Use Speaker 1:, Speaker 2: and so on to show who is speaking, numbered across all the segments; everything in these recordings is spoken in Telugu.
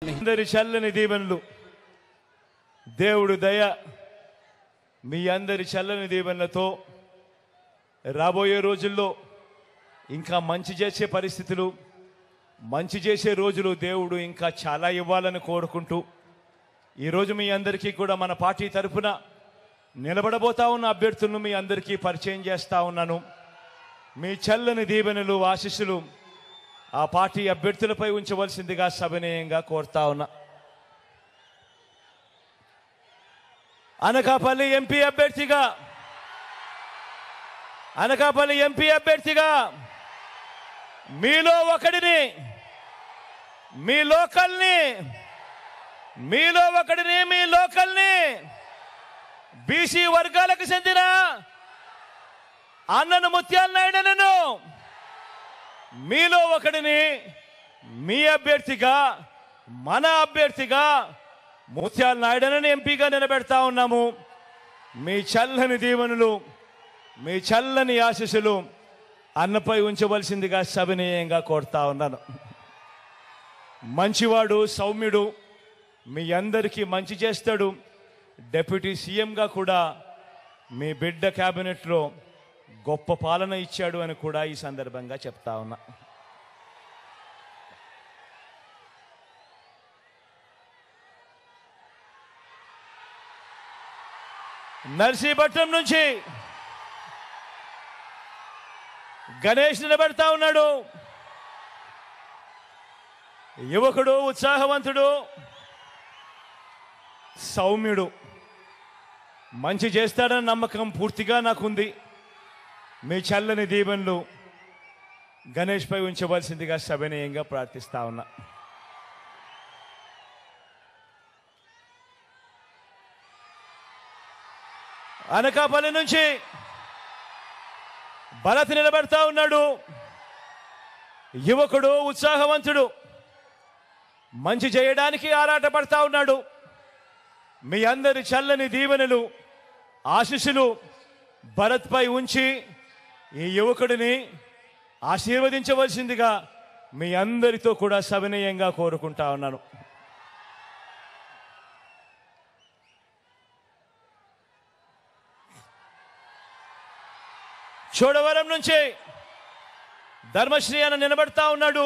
Speaker 1: అందరి చల్లని దీవెనలు, దేవుడు దయ, మీ అందరి చల్లని దీవెనలతో రాబోయే రోజుల్లో ఇంకా మంచి చేసే పరిస్థితులు, మంచి చేసే రోజులు దేవుడు ఇంకా చాలా ఇవ్వాలని కోరుకుంటూ ఈరోజు మీ అందరికీ కూడా మన పార్టీ తరఫున నిలబడబోతా ఉన్న అభ్యర్థులను మీ అందరికీ పరిచయం చేస్తా ఉన్నాను. మీ చల్లని దీవెనలు, ఆశీస్సులు ఆ పార్టీ అభ్యర్థులపై ఉంచవలసిందిగా సవినయంగా కోరుతా ఉన్నా. అనకాపల్లి ఎంపీ అభ్యర్థిగా మీలో ఒకడిని, మీ లోకల్ని బీసీ వర్గాలకు చెందిన అన్నను ముత్యాల నాయుడును మీలో ఒకడిని మీ అభ్యర్థిగా, మన అభ్యర్థిగా ముత్యాల నాయుడును ఎంపీగా నిలబెడతా ఉన్నాము. మీ చల్లని దీవెనలు, మీ చల్లని ఆశీస్సులు అన్నపై ఉంచవలసిందిగా సవినయంగా కోరుతా ఉన్నాను. మంచివాడు, సౌమ్యుడు, మీ అందరికీ మంచి చేస్తాడు. డిప్యూటీ సీఎంగా కూడా మీ బిడ్డ క్యాబినెట్లో గొప్ప పాలన ఇచ్చాడు అని కూడా ఈ సందర్భంగా చెప్తా ఉన్నా. నర్సీపట్నం నుంచి గణేష్ నిలబెడతా ఉన్నాడు. యువకుడు, ఉత్సాహవంతుడు, సౌమ్యుడు, మంచి చేస్తాడన్న నమ్మకం పూర్తిగా నాకుంది. మీ చల్లని దీవెనలు గణేష్ పై ఉంచవలసిందిగా సవినయంగా ప్రార్థిస్తా ఉన్నా. అనకాపల్లి నుంచి భరత్ నిలబెడతా ఉన్నాడు. యువకుడు, ఉత్సాహవంతుడు, మంచి చేయడానికి ఆరాటపడతా ఉన్నాడు. మీ అందరి చల్లని దీవెనలు, ఆశీస్సులు భరత్ పై ఉంచి ఈ యువకుడిని ఆశీర్వదించవలసిందిగా మీ అందరితో కూడా సవినయంగా కోరుకుంటా ఉన్నాను. చోడవరం నుంచి ధర్మశ్రీ అన్న నిలబడతా ఉన్నాడు.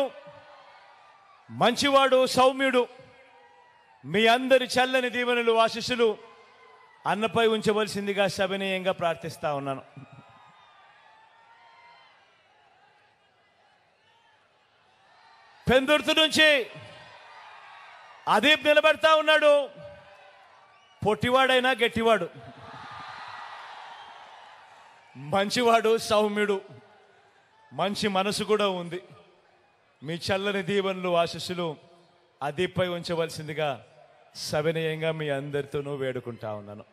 Speaker 1: మంచివాడు, సౌమ్యుడు, మీ అందరి చల్లని దీవెనలు, ఆశీస్సులు అన్నపై ఉంచవలసిందిగా సవినయంగా ప్రార్థిస్తా ఉన్నాను. పెందుర్తి నుంచి అదీప్ నిలబడతా ఉన్నాడు. పొట్టివాడైనా గట్టివాడు, మంచివాడు, సౌమ్యుడు, మంచి మనసు కూడా ఉంది. మీ చల్లని దీవెనలు, ఆశీస్సులు అదీప్ పై ఉంచవలసిందిగా సవినయంగా మీ అందరితోనూ వేడుకుంటా ఉన్నాను.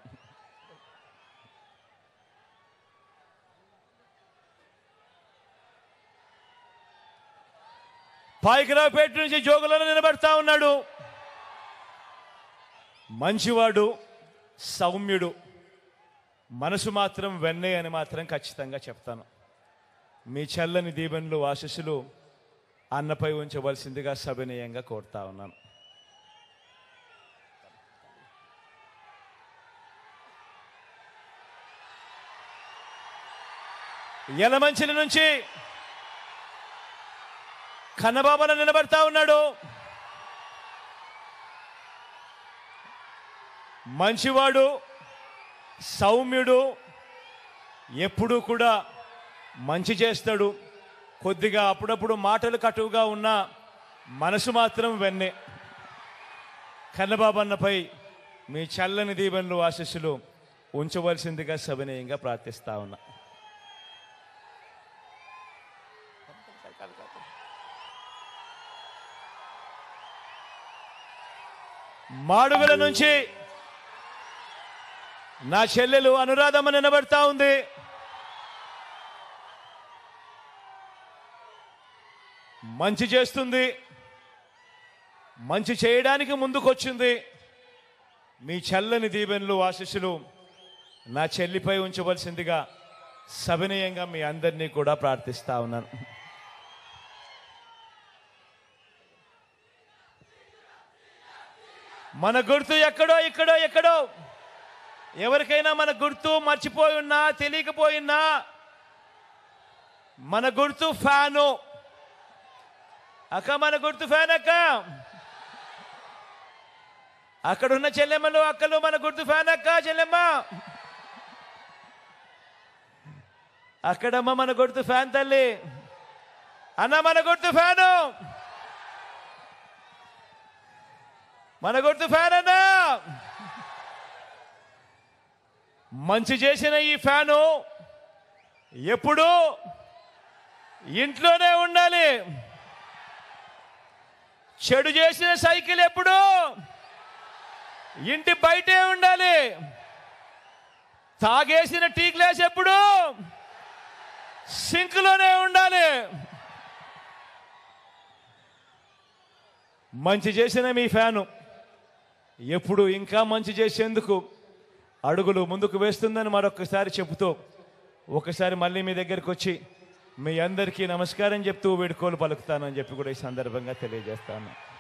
Speaker 1: పాయికరావుపేట నుంచి జోగులను నిలబడతా ఉన్నాడు. మంచివాడు, సౌమ్యుడు, మనసు మాత్రం వెన్నే అని మాత్రం ఖచ్చితంగా చెప్తాను. మీ చల్లని దీవెనలు, ఆశీస్సులు అన్నపై ఉంచవలసిందిగా సవినయంగా కోరుతా ఉన్నాను. యలమంచిలి నుంచి కన్నబాబన నిలబడతా ఉన్నాడు. మంచివాడు, సౌమ్యుడు, ఎప్పుడూ కూడా మంచి చేస్తాడు. కొద్దిగా అప్పుడప్పుడు మాటలు కటువుగా ఉన్న మనసు మాత్రం వెన్నే. కన్నబాబన్నపై మీ చల్లని దీవెనలు, ఆశీస్సులు ఉంచవలసిందిగా సవినయంగా ప్రార్థిస్తా ఉన్నా. మాడుగుల నుంచి నా చెల్లెలు అనురాధమ్మ నిలబడతా ఉంది. మంచి చేస్తుంది, మంచి చేయడానికి ముందుకొచ్చింది. మీ చల్లని దీవెనలు, ఆశీస్సులు నా చెల్లిపై ఉంచవలసిందిగా సవినయంగా మీ అందరినీ కూడా ప్రార్థిస్తా ఉన్నాను. మన గుర్తు ఎక్కడో ఇక్కడో ఎక్కడో. ఎవరికైనా మన గుర్తు మర్చిపోయి ఉన్నా, తెలియకపోయినా, మన గుర్తు ఫ్యాను. అక్క మన గుర్తు ఫ్యాన్ అక్క. అక్కడున్న చెల్లెమ్మలు అక్కలు మన గుర్తు ఫ్యాన్ అక్క. చెల్లెమ్మ అక్కడమ్మ మన గుర్తు ఫ్యాన్ తల్లి. అన్న మన గుర్తు ఫ్యాను. మన గుర్తు ఫ్యాన్ అన్నా. మంచి చేసిన ఈ ఫ్యాను ఎప్పుడు ఇంట్లోనే ఉండాలి. చెడు చేసిన సైకిల్ ఎప్పుడు ఇంటి బయటే ఉండాలి. తాగేసిన టీ గ్లాస్ ఎప్పుడు సింక్లోనే ఉండాలి. మంచి చేసిన మీ ఫ్యాను ఎప్పుడు ఇంకా మంచి చేసేందుకు అడుగులు ముందుకు వేస్తుందని మరొకసారి చెబుతూ ఒకసారి మళ్ళీ మీ దగ్గరికి వచ్చి మీ అందరికీ నమస్కారం చెప్తూ వేడుకోలు పలుకుతానని చెప్పి కూడా ఈ సందర్భంగా తెలియజేస్తాను.